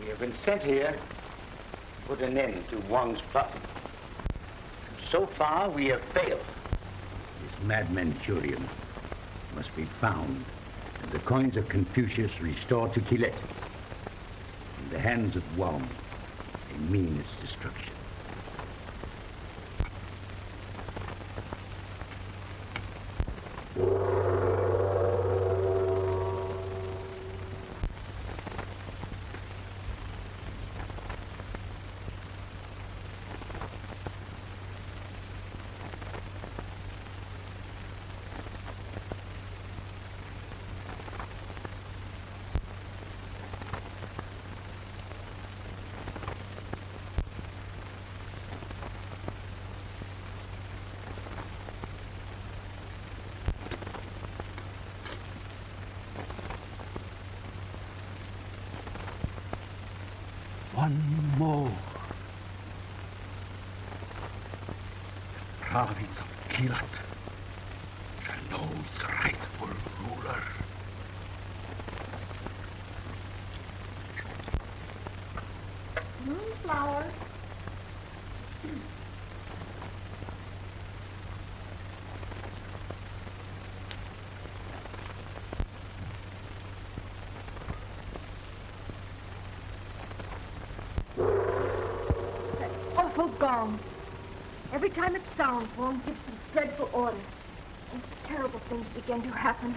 We have been sent here to put an end to Wong's plot. So far, we have failed. This mad Manchurian must be found, and the coins of Confucius restored to Quillette. In the hands of Wong, they mean its destruction. One more. The province of Quillette shall know its rightful ruler. Moonflower. Awful gong. Every time it sounds, Wong gives some dreadful order. And terrible things begin to happen.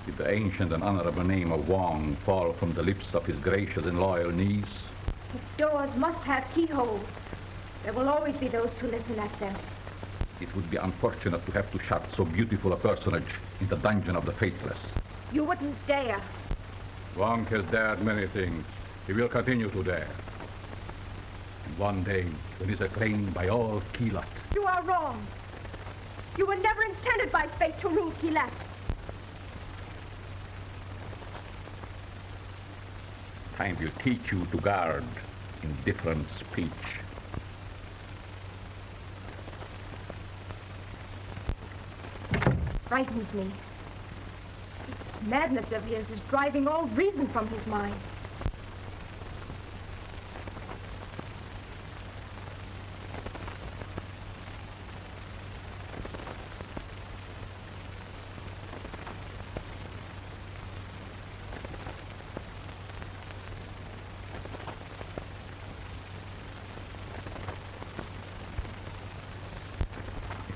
Did the ancient and honorable name of Wong fall from the lips of his gracious and loyal niece? The doors must have keyholes. There will always be those to listen at them. It would be unfortunate to have to shut so beautiful a personage in the dungeon of the faithless. You wouldn't dare. Wong has dared many things. He will continue to dare. And one day, when he's acclaimed by all Quillette. You are wrong. You were never intended by fate to rule Quillette. Time will teach you to guard indifferent speech. Frightens me. This madness of his is driving all reason from his mind.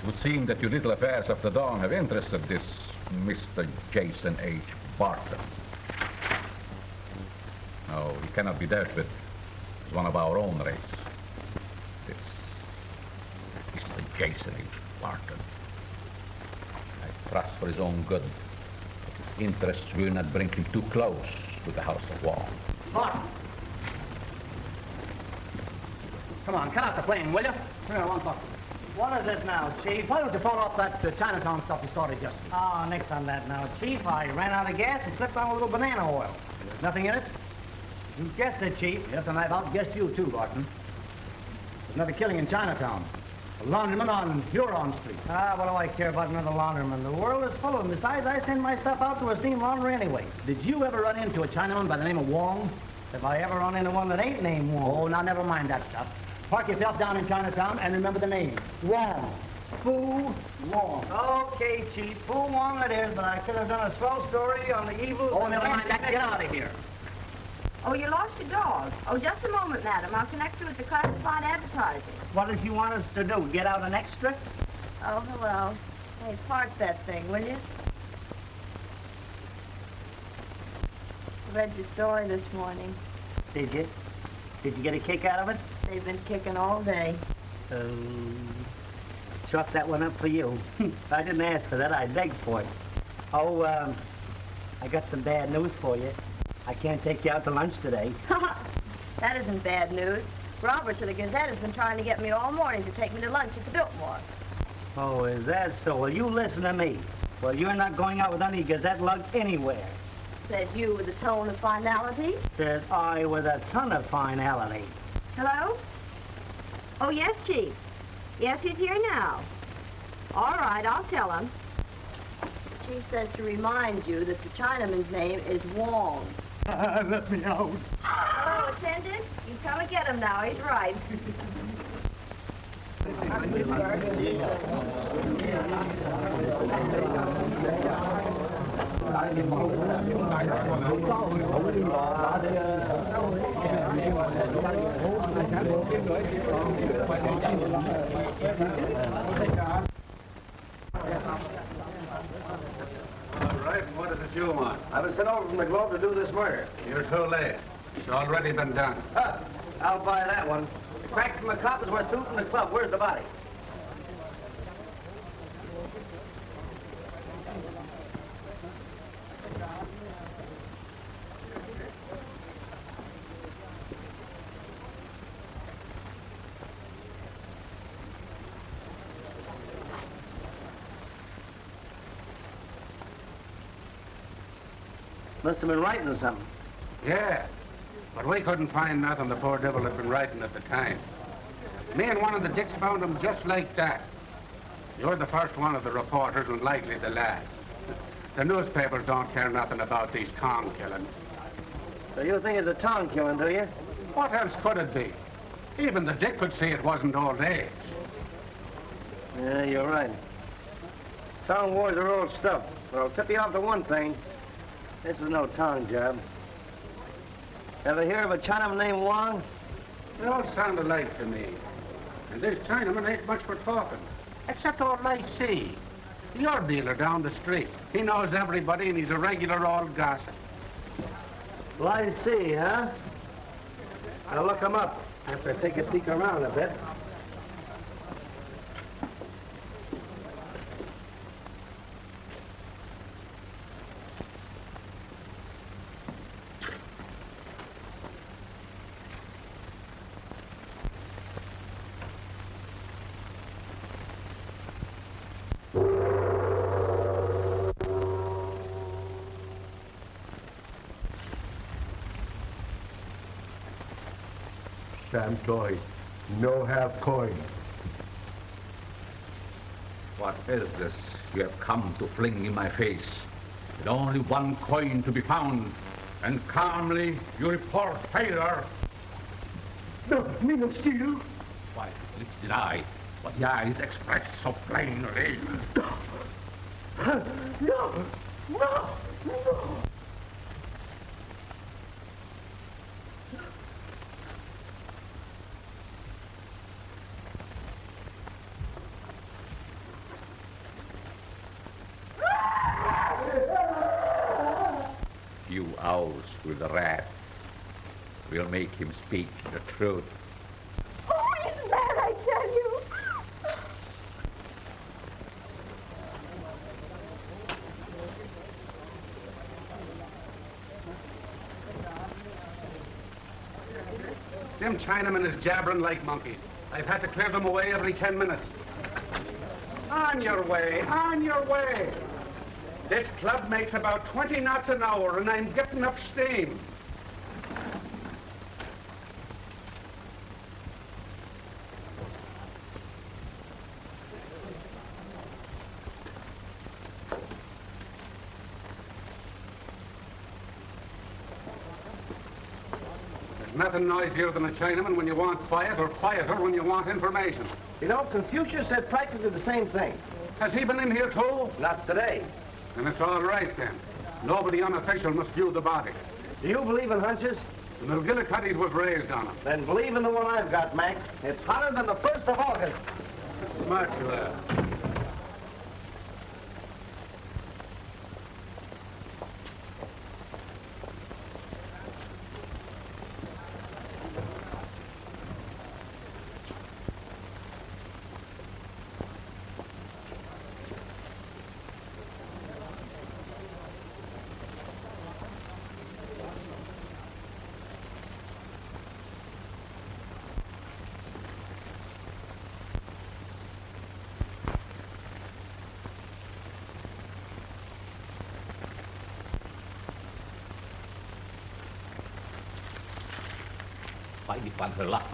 It would seem that your little affairs of the dawn have interested this Mr. Jason H. Barton. No, he cannot be dealt with as one of our own race. This Mr. Jason H. Barton. I trust for his own good that his interests will not bring him too close to the House of Wong. Barton! Come on, cut out the flame, will you? Here, I want to talk to you. What is it now, Chief? Why don't you phone off that Chinatown stuff you started yesterday? Oh, nix on that now, Chief. I ran out of gas and slipped on a little banana oil. There's nothing in it? You guessed it, Chief. Yes, and I've outguessed you too, Barton. There's another killing in Chinatown. A laundryman on Huron Street. Ah, what do I care about another laundryman? The world is full of them. Besides, I send my stuff out to a steam laundry anyway. Did you ever run into a Chinaman by the name of Wong? If I ever run into one that ain't named Wong. Oh, now never mind that stuff. Park yourself down in Chinatown and remember the name. Wong. Fu Wong. Okay, Chief. Fu Wong it is, but I could have done a swell story on the evils... Oh, never mind that. Get out of here. Oh, you lost your dog. Oh, just a moment, madam. I'll connect you with the classified advertising. What does you want us to do? Get out an extra? Oh, hello. Hey, park that thing, will you? I read your story this morning. Did you? Did you get a kick out of it? They've been kicking all day. Chalk that one up for you. I didn't ask for that. I begged for it. Oh, I got some bad news for you. I can't take you out to lunch today. That isn't bad news. Roberts of the Gazette has been trying to get me all morning to take me to lunch at the Biltmore. Oh, is that so? Well, you listen to me. Well, you're not going out with any Gazette lug anywhere. Said you with a tone of finality. Says I with a ton of finality. Hello? Oh, yes, Chief. Yes, he's here now. All right, I'll tell him. Chief says to remind you that the Chinaman's name is Wong. Let me out. Hello, attendant. You come and get him now. He's right. Right, and what is it you want? I was sent over from the Globe to do this murder. You're too late. It's already been done. I'll buy that one. The crack from the cop is worth two from the club. Where's the body? Must have been writing something. Yeah, but we couldn't find nothing the poor devil had been writing at the time. Me and one of the dicks found him just like that. You're the first one of the reporters and likely the last. The newspapers don't care nothing about these Tong killings. So you think it's a Tong killing, do you? What else could it be? Even the dick could see it wasn't old age. Yeah, you're right. Tong wars are old stuff. But I'll tip you off to one thing. This is no Tong job. Ever hear of a Chinaman named Wong? They all sound alike to me. And this Chinaman ain't much for talking. Except old Lee C. Your dealer down the street. He knows everybody and he's a regular old gossip. Well, I see, huh? I'll look him up after I take a peek around a bit. Sam toy, no half coin. What is this you have come to fling in my face? With only one coin to be found, and calmly you report failure. No, me no steal. Why, which did I? What the eyes express so plainly. No, no, no. Few hours with the rats will make him speak the truth. Oh, he's mad, I tell you. Them Chinamen is jabbering like monkeys. I've had to clear them away every 10 minutes. On your way, on your way. This club makes about 20 knots an hour, and I'm getting up steam. There's nothing noisier than a Chinaman when you want quiet, or quieter when you want information. You know, Confucius said practically the same thing. Has he been in here too? Not today. And it's all right then. Nobody unofficial must view the body. Do you believe in hunches? The McGillicuddies was raised on them. Then believe in the one I've got, Mac. It's hotter than the 1st of August. Smart you are. Heidi van her luck.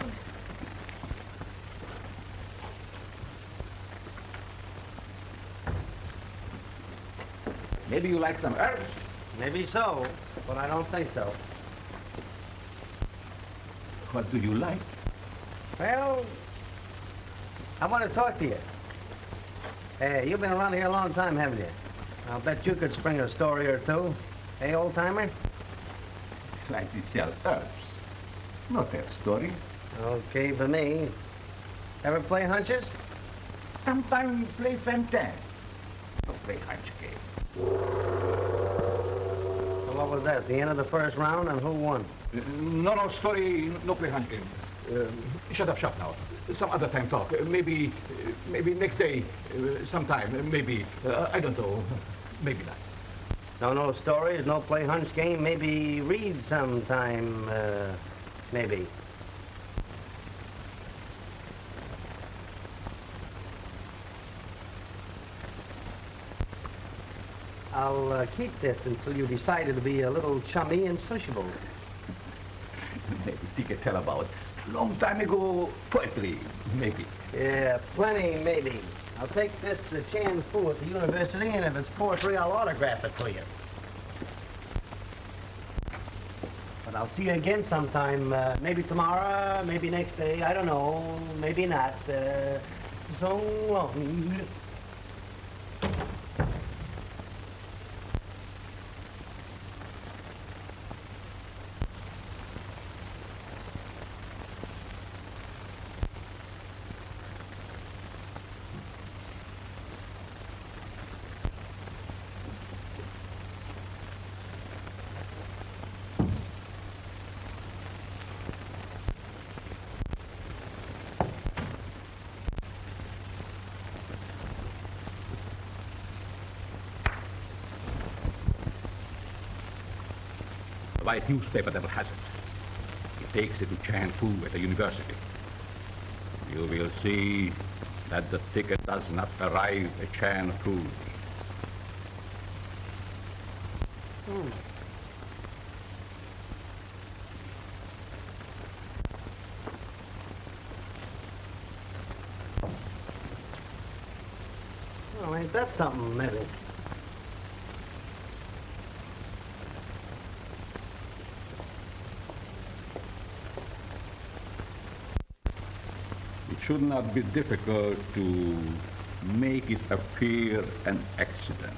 Maybe you like some herbs? Maybe so, but I don't think so. What do you like? Well, I want to talk to you. Hey, you've been around here a long time, haven't you? I'll bet you could spring a story or two. Hey, old-timer? Like to sell herbs. Not a story. Okay for me. Ever play hunches? Sometimes we play fantan. Don't play hunch game. So what was that, the end of the first round, and who won? No story, no play hunch game. Shut up shop now. Some other time talk. Maybe next day, sometime. Maybe, I don't know. Maybe not. No stories, no play hunch game, maybe read sometime, maybe. I'll keep this until you decided to be a little chummy and sociable. Maybe think a tell about long time ago poetry, maybe. Yeah, plenty, maybe. I'll take this to Chan Fu at the university, and if it's poetry, I'll autograph it to you. But I'll see you again sometime, maybe tomorrow, maybe next day, I don't know, maybe not. So long. The white newspaper devil has it. He takes it to Chan Fu at the university. You will see that the ticket does not arrive at Chan Fu. Well, ain't that something, maybe? It should not be difficult to make it appear an accident.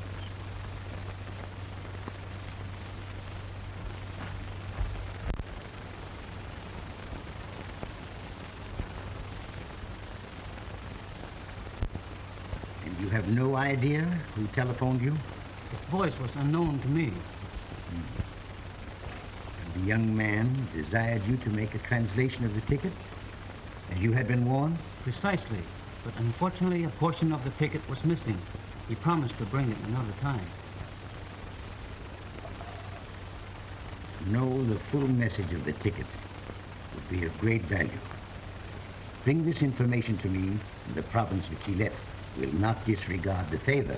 And you have no idea who telephoned you? His voice was unknown to me. And the young man desired you to make a translation of the ticket? As you had been warned? Precisely. But unfortunately, a portion of the ticket was missing. He promised to bring it another time. To know the full message of the ticket would be of great value. Bring this information to me, and the province of Quillette will not disregard the favor.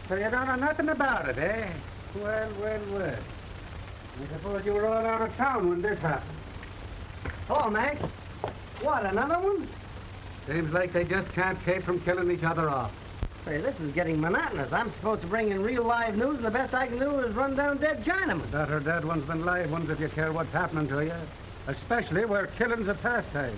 So you don't know nothing about it, eh? Well. I suppose you were all out of town when this happened. Hello, Mac. What, another one? Seems like they just can't keep from killing each other off. Hey, this is getting monotonous. I'm supposed to bring in real live news, and the best I can do is run down dead Chinamen. Better dead ones than live ones if you care what's happening to you. Especially where killing's a pastime.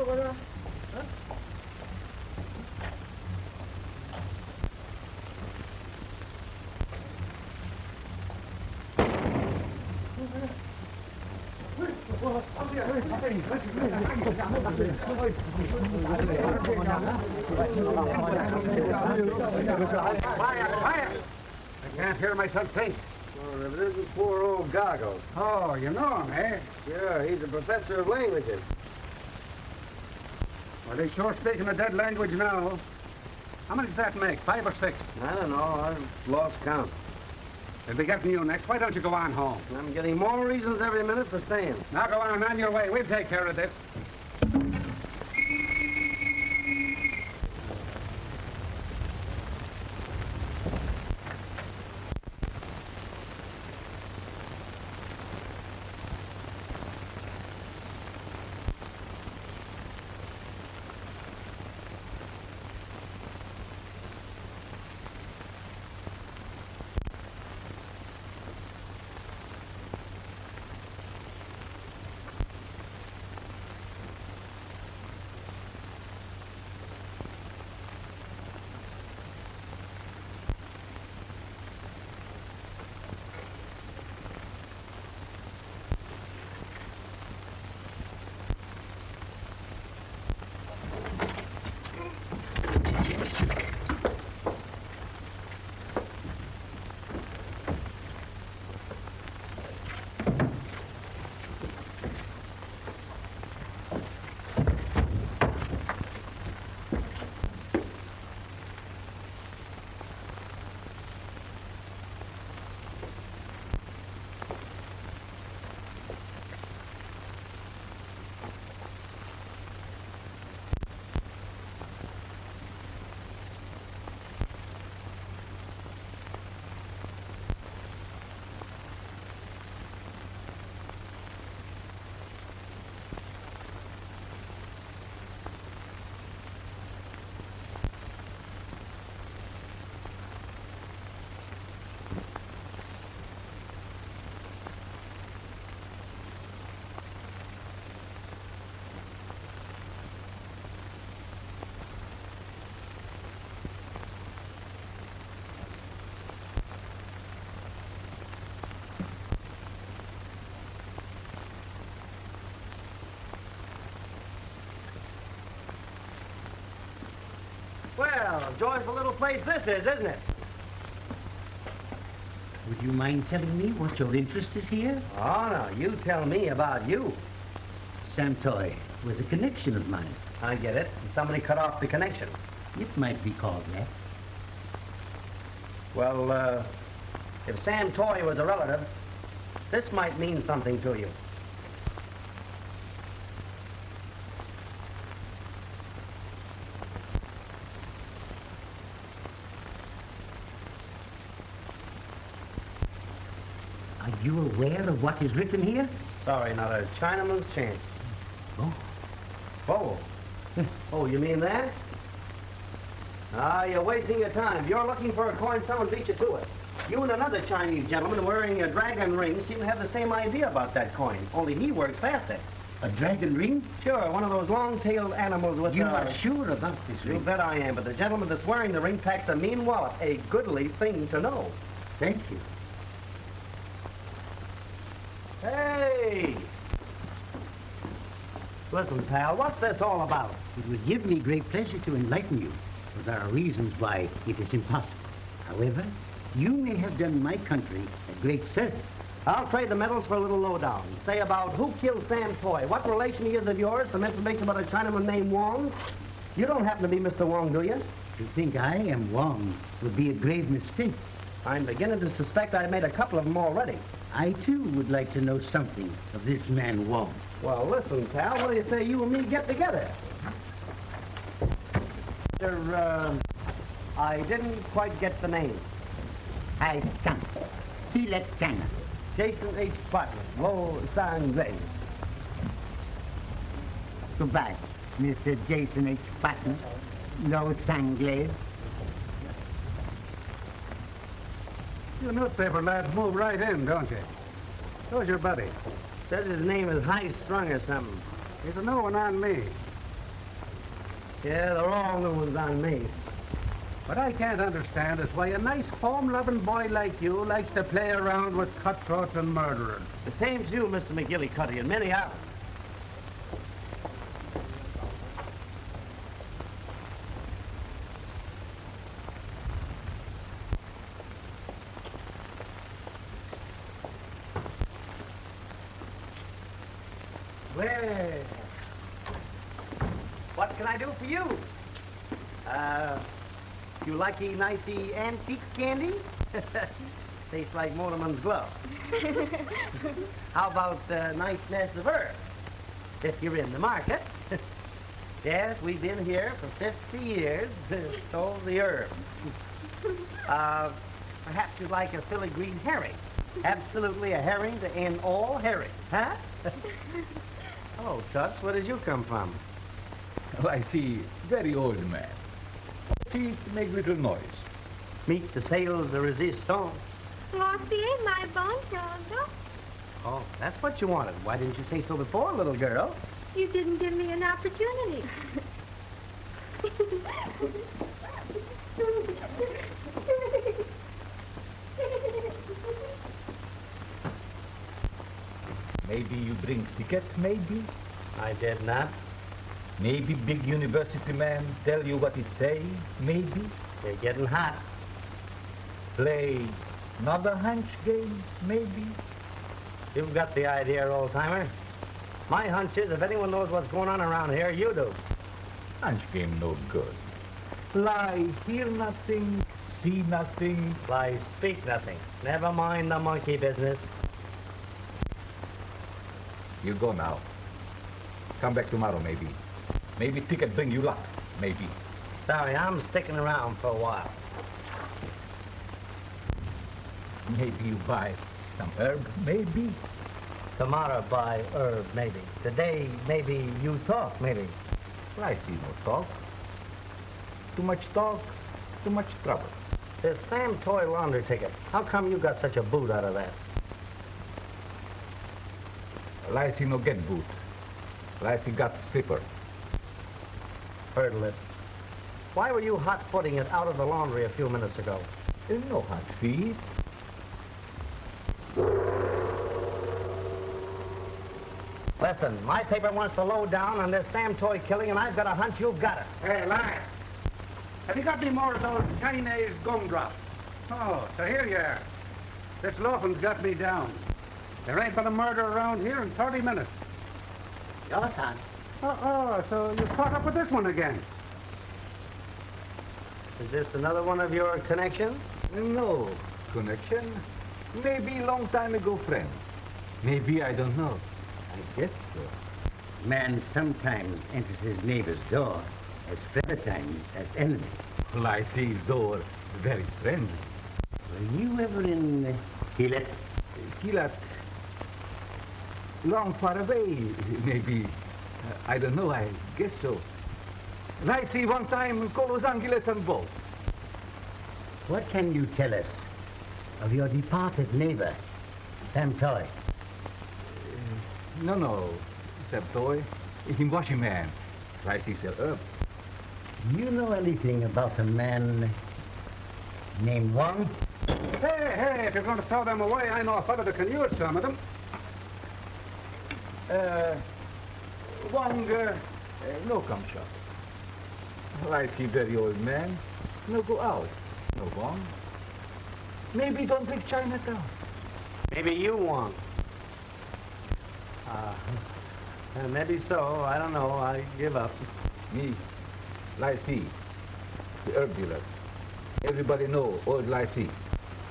Quiet! I can't hear myself think. Well, if it isn't poor old Goggles. Oh, you know him, eh? Sure, he's a professor of languages. Well, they sure speaking a dead language now. How many does that make? 5 or 6? I don't know. I've lost count. They'll be getting you next. Why don't you go on home? I'm getting more reasons every minute for staying. Now go on your way. We'll take care of this. Well, a joyful little place this is, isn't it? Would you mind telling me what your interest is here? Oh, no, you tell me about you. Sam Toy was a connection of mine. I get it. And somebody cut off the connection. It might be called that. Well, if Sam Toy was a relative, this might mean something to you. Are you aware of what is written here? Sorry, not a Chinaman's chance. Oh. Oh. Oh, you mean that? Ah, you're wasting your time. If you're looking for a coin, someone beat you to it. You and another Chinese gentleman wearing a dragon ring seem to have the same idea about that coin, only he works faster. A dragon ring? Sure, one of those long-tailed animals with You are sure about this You ring? bet I am, but the gentleman that's wearing the ring packs a mean wallet. A goodly thing to know. Thank you. Hey! Listen, pal, what's this all about? It would give me great pleasure to enlighten you, but there are reasons why it is impossible. However, you may have done my country a great service. I'll trade the medals for a little lowdown. Say about who killed Sam Toy, what relation he is of yours, some information about a Chinaman named Wong. You don't happen to be Mr. Wong, do you? To think I am Wong would be a grave mistake. I'm beginning to suspect I made a couple of them already. I, too, would like to know something of this man Wong. Well, listen, pal, what do you say you and me get together? I didn't quite get the name. Hai Chang. Keeler Chang. Jason H. Butler, Lo Sang-Lei. Goodbye, Mr. Jason H. Patton. No Sanglade. You newspaper lads move right in, don't you? Who's your buddy? Says his name is High Strung or something. He's a new one on me. Yeah, the wrong one's on me. What I can't understand is why a nice home-loving boy like you likes to play around with cutthroats and murderers. The same's you, Mr. McGillicuddy, and many others. Well, what can I do for you? You like a nicey antique candy? Tastes like Motorman's glove. How about a nice nest of herbs? If you're in the market. Yes, we've been here for 50 years, so the herbs. Perhaps you'd like a filigree herring. Absolutely a herring to end all herring, huh? Hello, Toots. Where did you come from? Well, I see, very old man. Teeth make little noise. Meet the sales de resistance. Glossier, my bon Rondo. Oh, that's what you wanted. Why didn't you say so before, little girl? You didn't give me an opportunity. Maybe you bring ticket, maybe? I did not. Maybe big university man tell you what it say, maybe? They're getting hot. Play another hunch game, maybe? You've got the idea, old-timer. My hunch is if anyone knows what's going on around here, you do. Hunch game no good. Lie, hear nothing, see nothing. Lie, speak nothing. Never mind the monkey business. You go now. Come back tomorrow, maybe. Maybe ticket bring you luck, maybe. Sorry, I'm sticking around for a while. Maybe you buy some herb, maybe? Tomorrow buy herb, maybe. Today, maybe you talk, maybe. I see no talk. Too much talk, too much trouble. This Sam Toy laundry ticket. How come you got such a boot out of that? Well, I see no get boot. Well, I see got slipper. Hurdle it. Why were you hot-footing it out of the laundry a few minutes ago? There's no hot feet. Listen, my paper wants to load down on this Sam Toy killing, and I've got a hunch you've got it. Hey, Lance, have you got any more of those Chinese gumdrops? Oh, so here you are. This loafing's got me down. There ain't been a murder around here in 30 minutes. Your son. So you caught up with this one again? Is this another one of your connections? No connection. Maybe long time ago friend. Maybe, I don't know. I guess so. Man sometimes enters his neighbor's door, as friend at times as enemy. Well, I see his door very friendly. Were you ever in Keeler? Keeler, long far away, maybe. I don't know, I guess so. And I see one time Los Angeles and both. What can you tell us of your departed neighbor, Sam Toy? No, Sam Toy. Him washing man. I see sell herb. Do you know anything about a man named Wong? Hey, if you're going to throw them away, I know a fellow that can use some of them. Wong, no come shop. Well, I see very old man. No go out. No Wong. Maybe don't take Chinatown. Maybe you want. Maybe so. I don't know. I give up. Me, Lai Si, the herb dealer. Everybody know old Lai Si.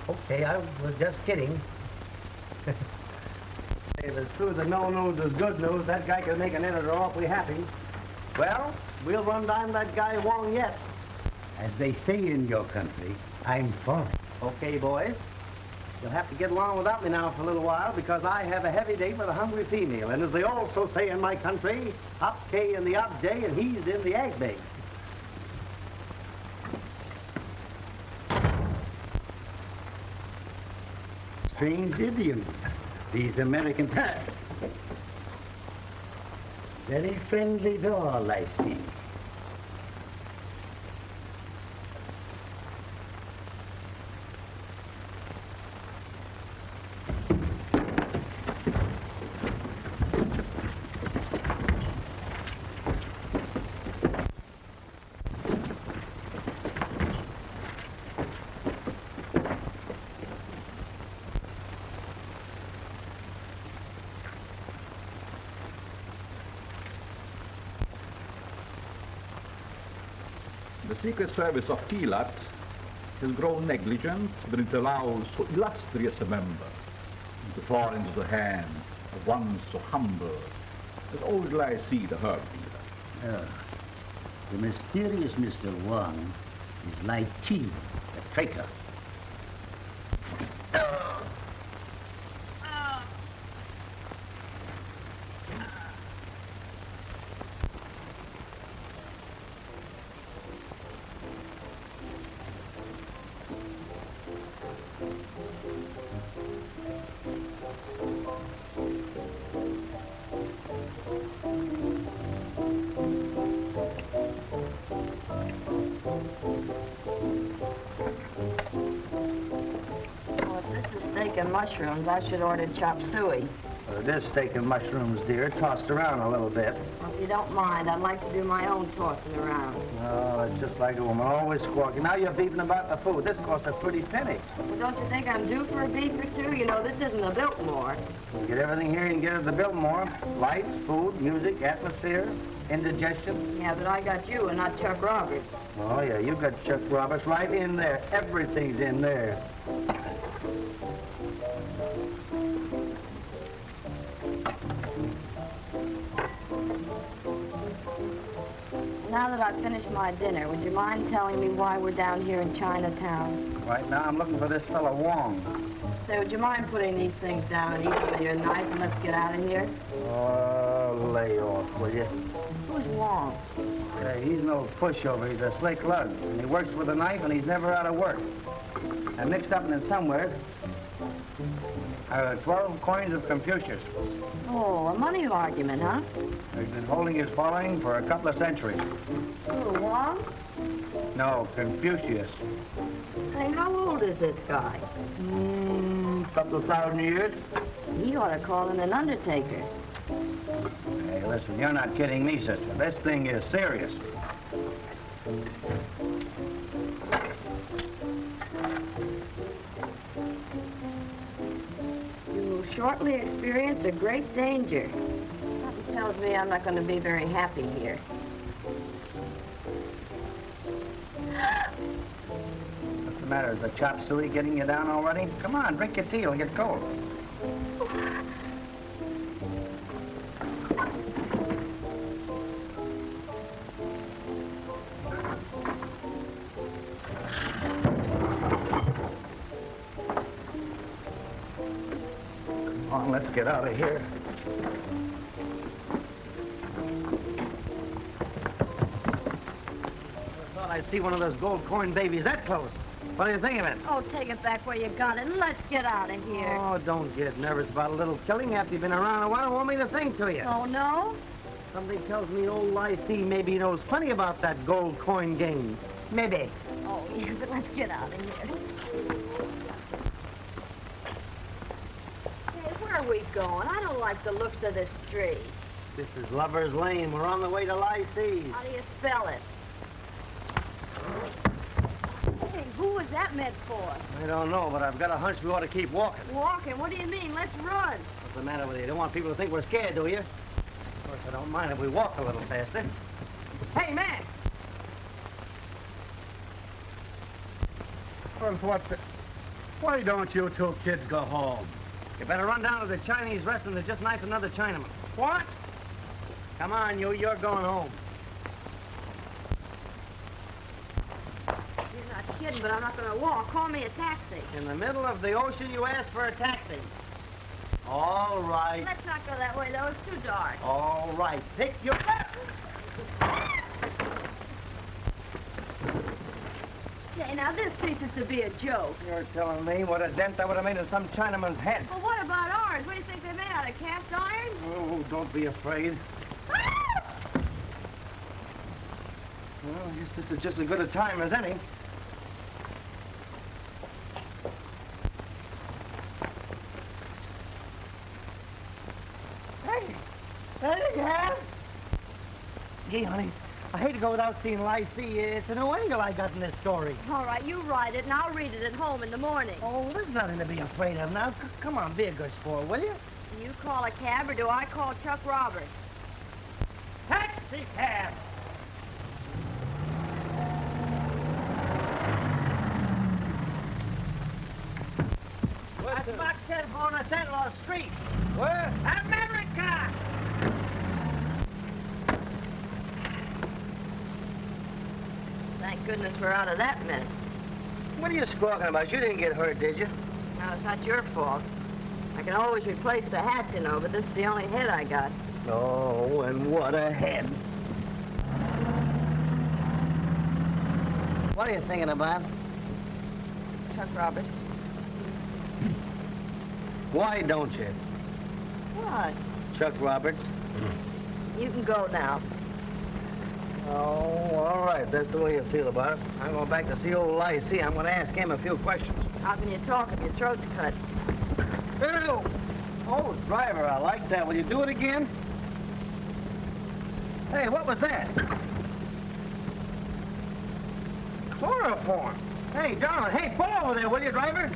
Okay, I was just kidding. If it's true that no news is good news, that guy could make an editor awfully happy. Well, we'll run down that guy Wong yet. As they say in your country, I'm for it. Okay, boys. You'll have to get along without me now for a little while because I have a heavy day with a hungry female. And as they also say in my country, Hop K in the Ob J and he's in the Ag Bay. Strange idioms, these American times. Very friendly door, I see. The Secret Service of Keeler has grown negligent when it allows so illustrious a member to fall into the hands of one so humble as old Lee the herb dealer. The mysterious Mr. Wong is like Chi, the traitor. And mushrooms, I should order chop suey. It is steak and mushrooms, dear, tossed around a little bit. Well, if you don't mind, I'd like to do my own tossing around. Oh, that's just like a woman, always squawking. Now you're beefing about the food. This costs a pretty penny. Well, don't you think I'm due for a beef or two? You know, this isn't a Biltmore. You get everything here you can get at the Biltmore. Lights, food, music, atmosphere, indigestion. Yeah, but I got you and not Chuck Roberts. Oh, yeah, you got Chuck Roberts right in there. Everything's in there. Now that I've finished my dinner, would you mind telling me why we're down here in Chinatown? Right now, I'm looking for this fellow Wong. Say, would you mind putting these things down and eating with your knife and let's get out of here? Oh, lay off, will you? Who's Wong? He's no pushover. He's a slick lug. And he works with a knife, and he's never out of work. I mixed up in it somewhere. 12 Coins of Confucius. Oh, a money argument, huh? He's been holding his following for a couple of centuries. Who, Wong? No, Confucius. Hey, how old is this guy? Couple of 1,000 years. He ought to call in an undertaker. Hey, listen, you're not kidding me, sister. This thing is serious. You shortly experience a great danger. Something tells me I'm not going to be very happy here. What's the matter? Is the chop suey getting you down already? Come on, drink your tea. It'll get cold. Come on, let's get out of here. I thought I'd see one of those gold coin babies that close. What do you think of it? Oh, take it back where you got it and let's get out of here. Oh, don't get nervous about a little killing after you've been around a while. Want me to think to you? Oh, no? Something tells me old Lee maybe knows plenty about that gold coin game. Maybe. Oh, yeah, but let's get out of here. Hey, where are we going? I don't like the looks of this street. This is Lover's Lane. We're on the way to Lycee's. How do you spell it? Hey, who was that meant for? I don't know, but I've got a hunch we ought to keep walking. Walking? What do you mean? Let's run. What's the matter with you? You don't want people to think we're scared, do you? Of course, I don't mind if we walk a little faster. Hey, man! Well, why don't you two kids go home? You better run down to the Chinese restaurant and just knife another Chinaman. What? Come on, you're going home. You're not kidding, but I'm not going to walk. Call me a taxi. In the middle of the ocean, you ask for a taxi. All right. Let's not go that way, though. It's too dark. All right. Pick your... Say, now this ceases to be a joke. You're telling me what a dent that would have made in some Chinaman's head. Well, what about ours? What do you think they're made out of, cast iron? Oh, don't be afraid. Well, I guess this is just as good a time as any. Hey, Ham. Gee, honey, I hate to go without seeing Lycee. It's a new angle I got in this story. All right, you write it, and I'll read it at home in the morning. Oh, there's nothing to be afraid of now. Come on, be a good sport, will you? Do you call a cab, or do I call Chuck Roberts? Taxi cab! Box said on a Sentinel Street. Where? America! Thank goodness we're out of that mess. What are you squawking about? You didn't get hurt, did you? No, it's not your fault. I can always replace the hat, you know, but this is the only head I got. Oh, and what a head. What are you thinking about? Chuck Roberts. Why don't you? What? Chuck Roberts. You can go now. Oh, all right. That's the way you feel about it. I'm going back to see old Licey. I'm going to ask him a few questions. How can you talk if your throat's cut? Ew! Oh, driver, I like that. Will you do it again? Hey, what was that? Chloroform. Hey, darling, hey, pull over there, will you, driver?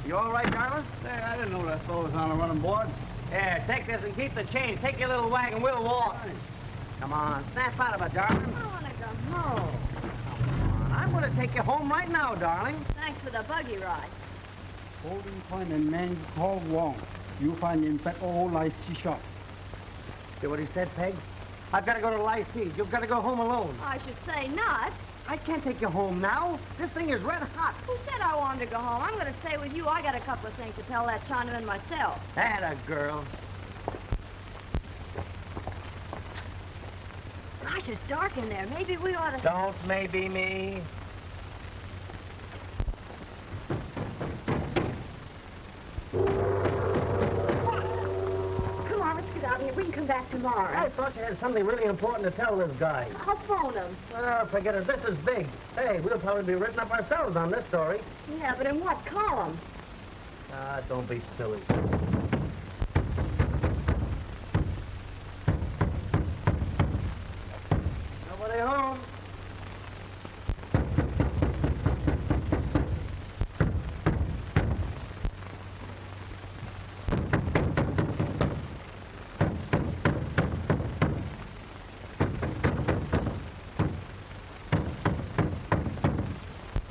You all right, darling? Hey, I didn't know that fellow was on a running board. Yeah, take this and keep the change. Take your little wagon, we'll walk. Come on, snap out of it, darling. I want to go home. I'm going to take you home right now, darling. Thanks for the buggy ride. Holding point and man called Wong. You find him at old Licey shop. Hear what he said, Peg? I've got to go to Licey. You've got to go home alone. I should say not. I can't take you home now. This thing is red hot. Who said I wanted to go home? I'm going to stay with you. I got a couple of things to tell that Chinaman myself. Atta girl. Gosh, it's dark in there. Maybe we ought to... Don't maybe me. Come on, let's get out of here. We can come back tomorrow. I thought you had something really important to tell this guy. I'll phone him. Well, forget it. This is big. Hey, we'll probably be written up ourselves on this story. Yeah, but in what column? Ah, don't be silly. Nobody home.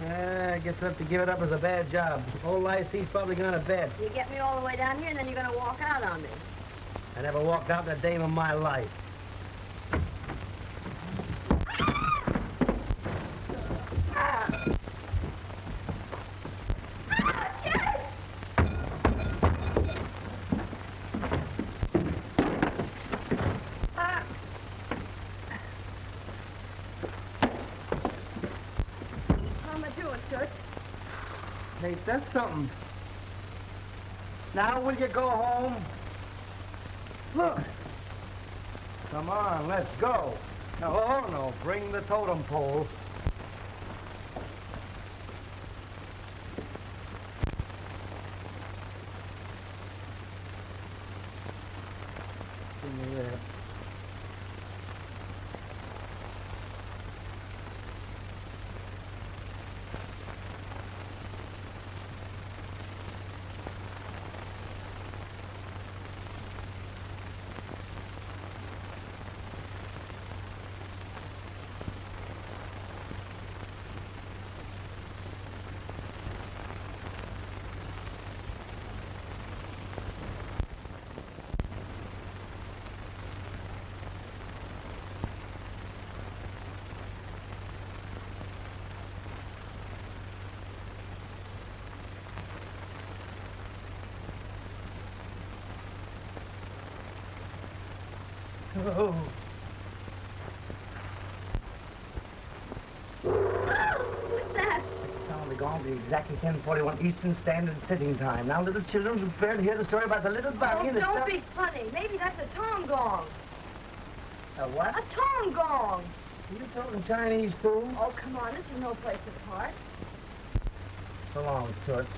I guess we'll have to give it up as a bad job. Old Licey's probably gone to bed. You get me all the way down here, and then you're going to walk out on me. I never walked out in a day of my life. Hey, that's something. Now will you go home? Look. Come on, let's go. No, bring the totem pole. Give me that. Oh. What's that? It's only gone to exactly 10:41 Eastern Standard Sitting Time. Now, little children will prepare to hear the story about the little bunny Oh, and the don't stuff. be funny. Maybe that's a tom gong. A what? A tom gong. You talking Chinese, too? Oh, come on. This is no place to park. So long, Toots.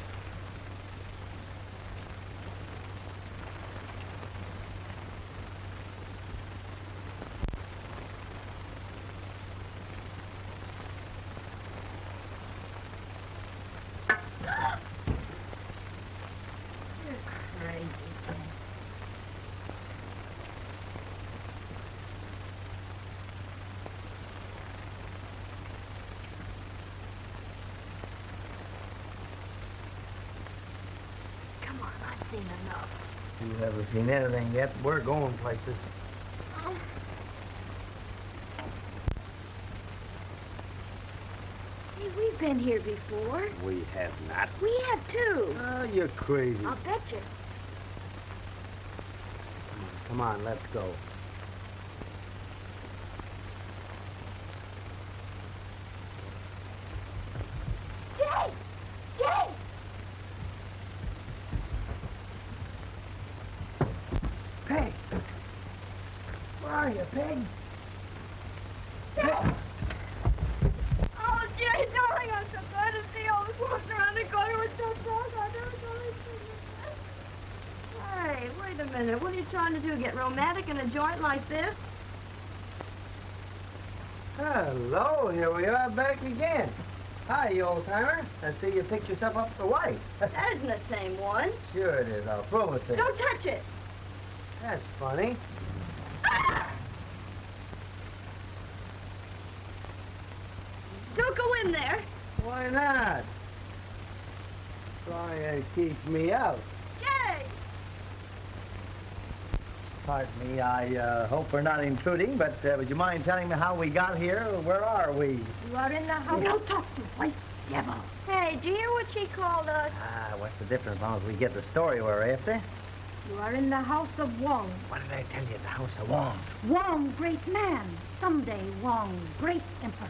seen enough. You haven't seen anything yet. We're going places. Oh. Hey, we've been here before. We have not. We have, too. Oh, you're crazy. I'll bet you. Come on, let's go. Jay! Jay! Peg! Where are you, Peg? Jay! Oh, Jay, darling, I'm so glad to see you. I was walking around the corner with that dog. I never thought I'd see you. Hey, wait a minute. What are you trying to do? Get romantic in a joint like this? Hello, here we are back again. Hi, you old-timer. I see you picked yourself up the wife. That isn't the same one. Sure it is. I'll prove it to you. Don't touch it. That's funny. Don't go in there. Why not? Try and keep me out. Jay! Pardon me, I hope we're not intruding, but would you mind telling me how we got here? Where are we? You are in the house. Don't talk to white devil. Hey, did you hear what she called us? What's the difference as long as we get the story we're after? You are in the house of Wong. What did I tell you? The House of Wong. Wong, great man. Someday, Wong, great emperor.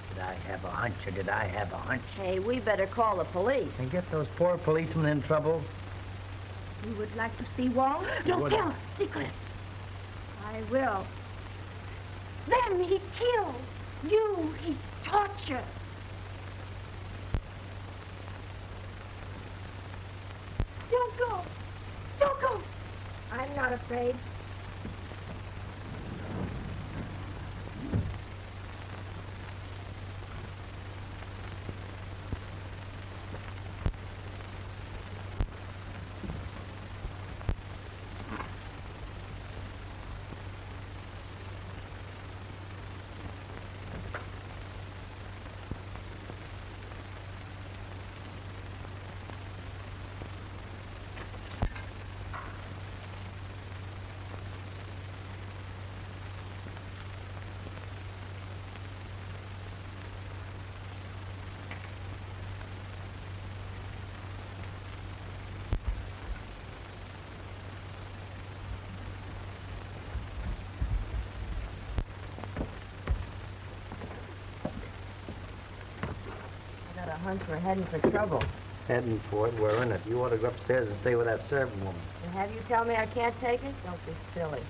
Did I have a hunch or did I have a hunch? Hey, we better call the police. And get those poor policemen in trouble? You would like to see Wong? Don't Don't tell secret. I will. Then he killed. You, he tortured. Don't go. Don't go. I'm not afraid. Hunch we're heading for trouble. Heading for it, we're in it. You ought to go upstairs and stay with that servant woman. And have you tell me I can't take it? Don't be silly.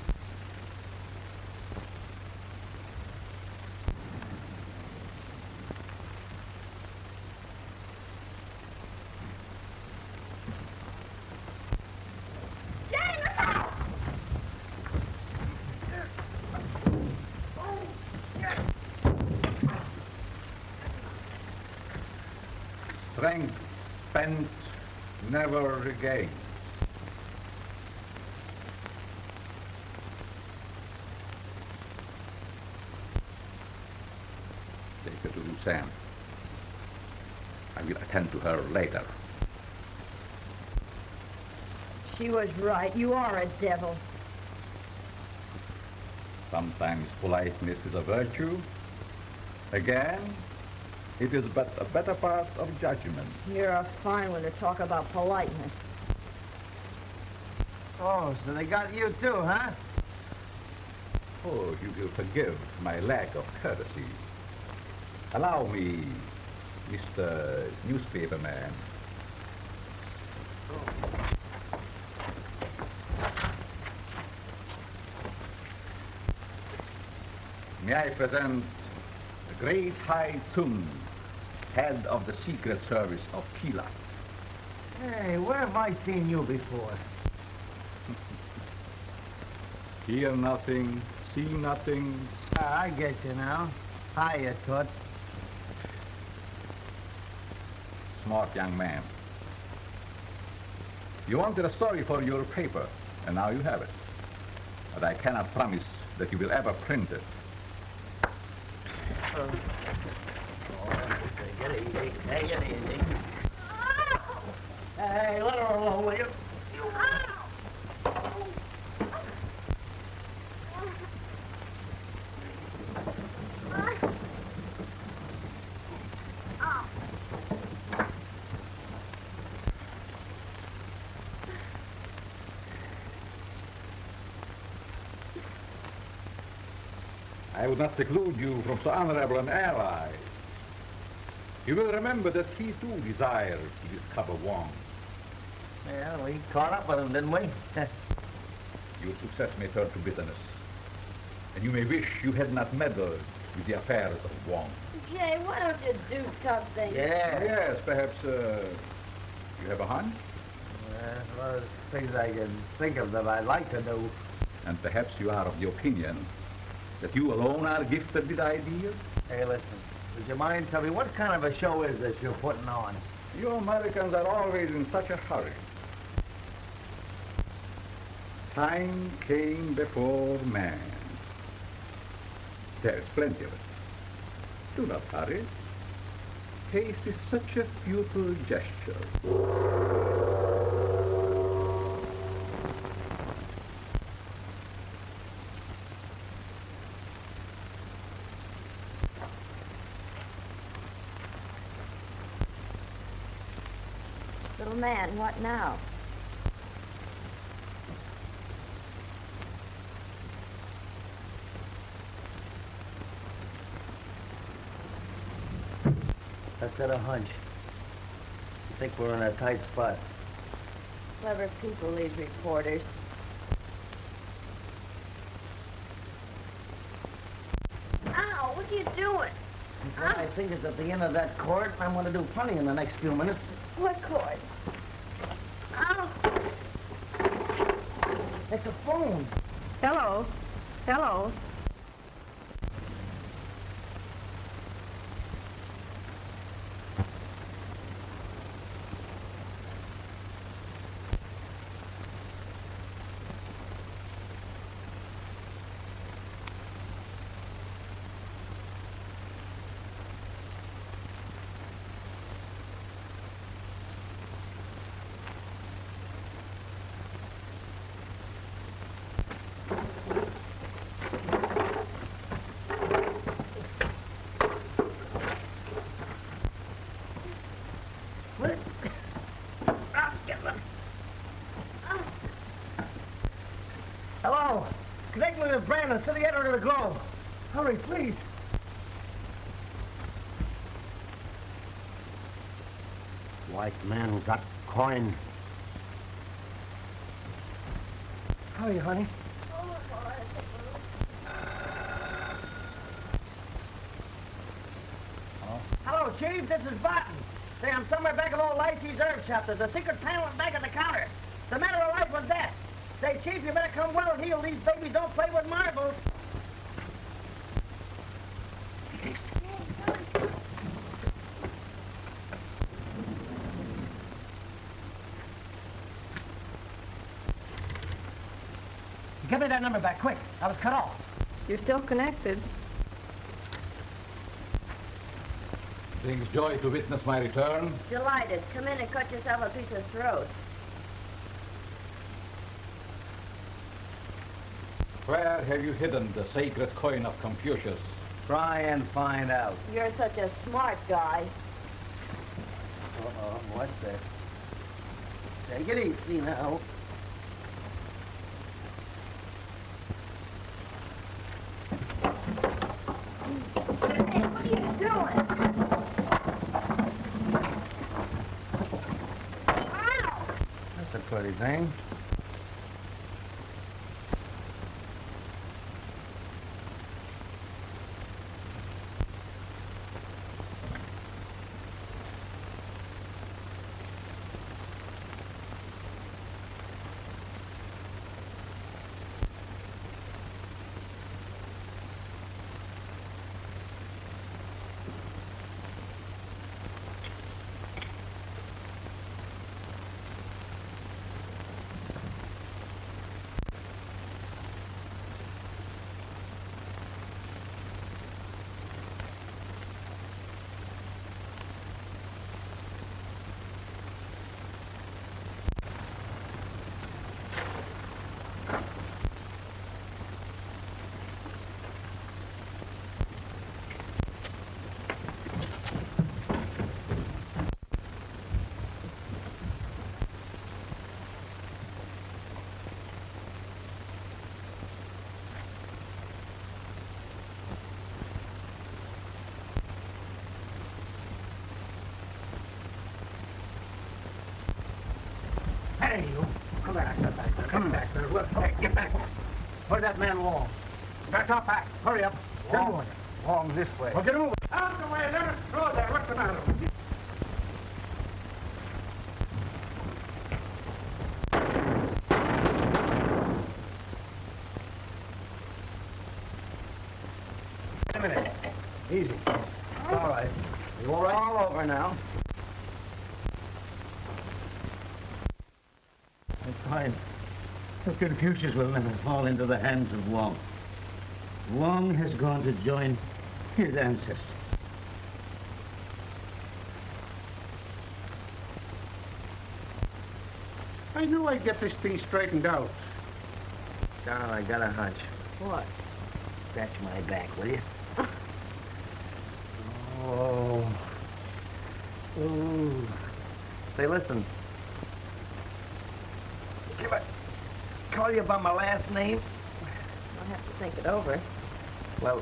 Strength spent, never regained. Take her to Lucerne. I will attend to her later. She was right. You are a devil. Sometimes politeness is a virtue. Again, it is but a better part of judgment. You're a fine one to talk about politeness. Oh, so they got you too, huh? Oh, you will forgive my lack of courtesy. Allow me, Mr. Newspaper Man. May I present the great Hai Tsung, head of the Secret Service of Keeler. Hey, where have I seen you before? Hear nothing, see nothing. I get you now. Hiya, Toots. Smart young man. You wanted a story for your paper, and now you have it. But I cannot promise that you will ever print it. Take it easy. Take it easy. Hey, let her alone, will you? I would not seclude you from so honorable an ally. You will remember that he too desires to discover Wong. Yeah, we caught up with him, didn't we? Your success may turn to bitterness, and you may wish you had not meddled with the affairs of Wong. Jay, why don't you do something? Yeah. Yes, perhaps you have a hunch? Well, there's things I can think of that I'd like to do. And perhaps you are of the opinion that you alone are gifted with ideas? Hey, listen, would you mind telling me what kind of a show is this you're putting on? You Americans are always in such a hurry. Time came before man. There's plenty of it. Do not hurry. Haste is such a futile gesture. Little man, what now? I've got a hunch. I think we're in a tight spot. Clever people, these reporters. Ow, what are you doing? I think it's at the end of that court. I'm going to do plenty in the next few minutes. What cord? Ow. It's a phone. Hello. Hello. Hello. Connect me with Brandon, city editor of the Globe. Hurry, please. White man got coin. Hurry, honey. Hello, Chief. This is Barton. Say, I'm somewhere back of old Lacey's herb shop. There's a secret panel back of the counter. The matter of life was death. Say, Chief, you better come well heeled. These babies don't play with marbles. Give me that number back, quick. I was cut off. You're still connected. Brings joy to witness my return. Delighted. Come in and cut yourself a piece of throat. Where have you hidden the sacred coin of Confucius? Try and find out. You're such a smart guy. Uh-oh, what's that? Take it easy now. Hey, what are you doing? Ow! That's a pretty thing. Hey, you. Come back. Come back there. Hey, get back. Where's that man Wong? Back up, back. Hurry up. Wong. Wong this way. Well, get him over. Out of the way. Let us through there. What's the matter? Wait a minute. Easy. It's all right. You all right? All over now. I find the Confucius will never fall into the hands of Wong. Wong has gone to join his ancestors. I knew I'd get this thing straightened out. Donald, I got a hunch. What? Scratch my back, will you? Oh. Ooh. Say, listen. Can I call you by my last name? I'll have to think it over. Well,